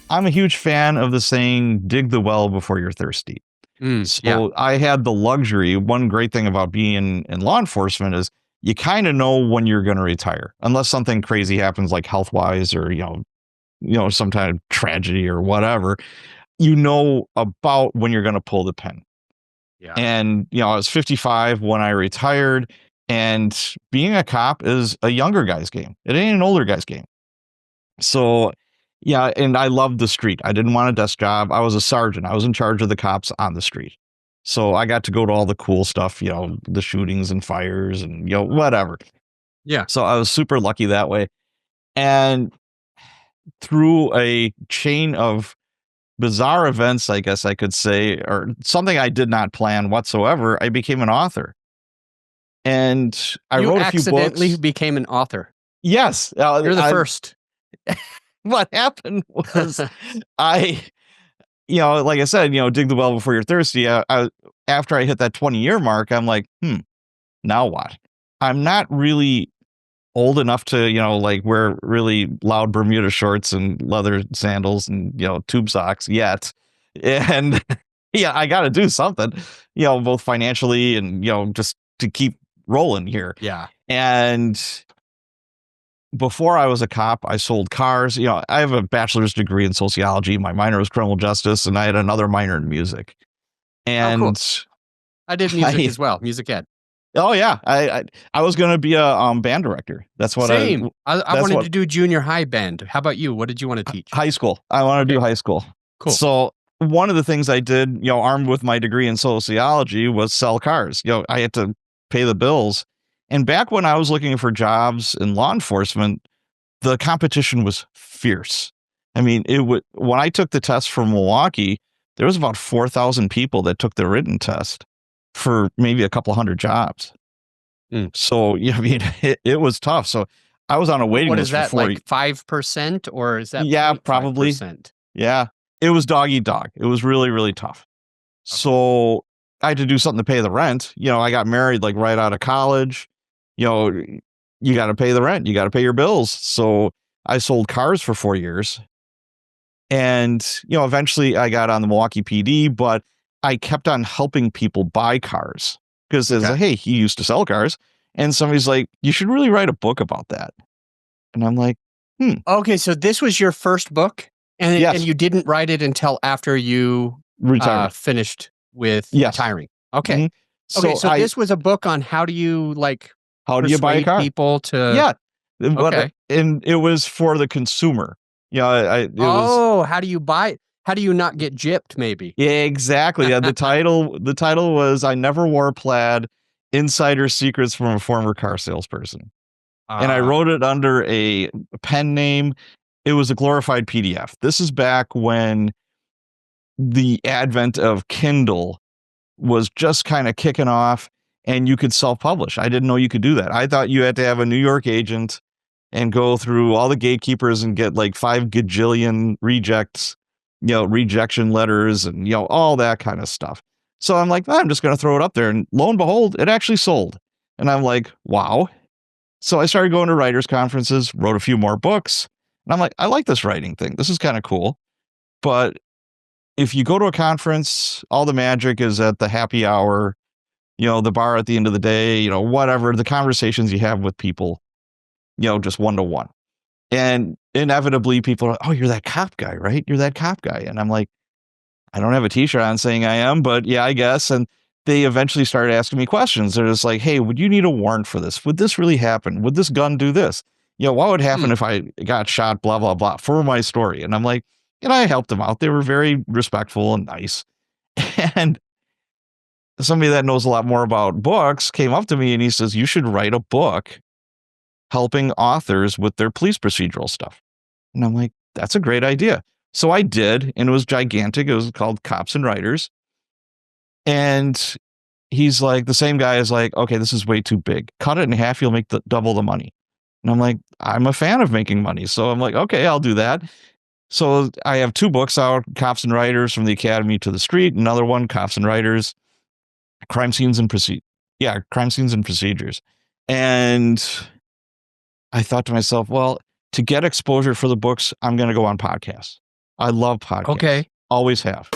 I'm a huge fan of the saying, dig the well before you're thirsty. Yeah. So I had the luxury. One great thing about being in law enforcement is you kind of know when you're going to retire, unless something crazy happens, like health wise, or some kind of tragedy or whatever. You know about when you're going to pull the pin. Yeah. And I was 55 when I retired, and being a cop is a younger guy's game. It ain't an older guy's game. So, yeah, and I loved the street. I didn't want a desk job. I was a sergeant. I was in charge of the cops on the street. So I got to go to all the cool stuff, the shootings and fires and, whatever. Yeah. So I was super lucky that way. And through a chain of bizarre events, I guess I could say, or something I did not plan whatsoever, I became an author. And I wrote a few books. You accidentally became an author. Yes. You're the first. What happened was like I said, dig the well before you're thirsty. After I hit that 20-year mark, I'm like, now what? I'm not really old enough to, wear really loud Bermuda shorts and leather sandals and, tube socks yet. And I got to do something, both financially and, just to keep rolling here. Yeah. And before I was a cop, I sold cars. I have a bachelor's degree in sociology. My minor was criminal justice, and I had another minor in music. And cool. I did music as well, music ed. Oh yeah, I was going to be a band director. That's what I wanted to do junior high band. How about you? What did you want to teach? High school. I want to do high school. Cool. So one of the things I did, armed with my degree in sociology, was sell cars. I had to pay the bills. And back when I was looking for jobs in law enforcement, the competition was fierce. I mean, when I took the test for Milwaukee, there was about 4,000 people that took the written test for maybe a couple hundred jobs. So, I mean, it was tough. So I was on a waiting list. What is that, like 5%, or is that? Yeah, probably. Yeah, it was dog eat dog. It was really, really tough. Okay. So I had to do something to pay the rent. I got married like right out of college. You got to pay the rent. You got to pay your bills. So I sold cars for 4 years. And, eventually I got on the Milwaukee PD, but I kept on helping people buy cars because it's like, hey, he used to sell cars. And somebody's like, you should really write a book about that. And I'm like, Okay, so this was your first book, and you didn't write it until after you retired, finished with retiring. Okay. Mm-hmm. Okay, so this was a book on how do you buy a car? People to and it was for the consumer. How do you buy? How do you not get gypped? Maybe. Yeah, exactly. Yeah, the title was "I Never Wore Plaid: Insider Secrets from a Former Car Salesperson," and I wrote it under a pen name. It was a glorified PDF. This is back when the advent of Kindle was just kind of kicking off, and you could self-publish. I didn't know you could do that. I thought you had to have a New York agent and go through all the gatekeepers and get like 5 gajillion rejects, rejection letters and, all that kind of stuff. So I'm like, I'm just going to throw it up there. And lo and behold, it actually sold. And I'm like, wow. So I started going to writers' conferences, wrote a few more books. And I'm like, I like this writing thing. This is kind of cool. But if you go to a conference, all the magic is at the happy hour, the bar at the end of the day, whatever, the conversations you have with people, just one-to-one. And inevitably people are, oh, you're that cop guy, right? You're that cop guy. And I'm like, I don't have a t-shirt on saying I am, but yeah, I guess. And they eventually started asking me questions. They're just like, hey, would you need a warrant for this? Would this really happen? Would this gun do this? What would happen if I got shot, blah, blah, blah, for my story? And I'm like, I helped them out. They were very respectful and nice. And somebody that knows a lot more about books came up to me and he says, you should write a book helping authors with their police procedural stuff. And I'm like, that's a great idea. So I did, and it was gigantic. It was called Cops and Writers. And he's like, the same guy is like, okay, this is way too big. Cut it in half, you'll make double the money. And I'm like, I'm a fan of making money. So I'm like, okay, I'll do that. So I have 2 books out, Cops and Writers, From the Academy to the Street. Another one, Cops and Writers, crime scenes and procedures. And I thought to myself, well, to get exposure for the books, I'm going to go on podcasts. I love podcasts. Okay. Always have.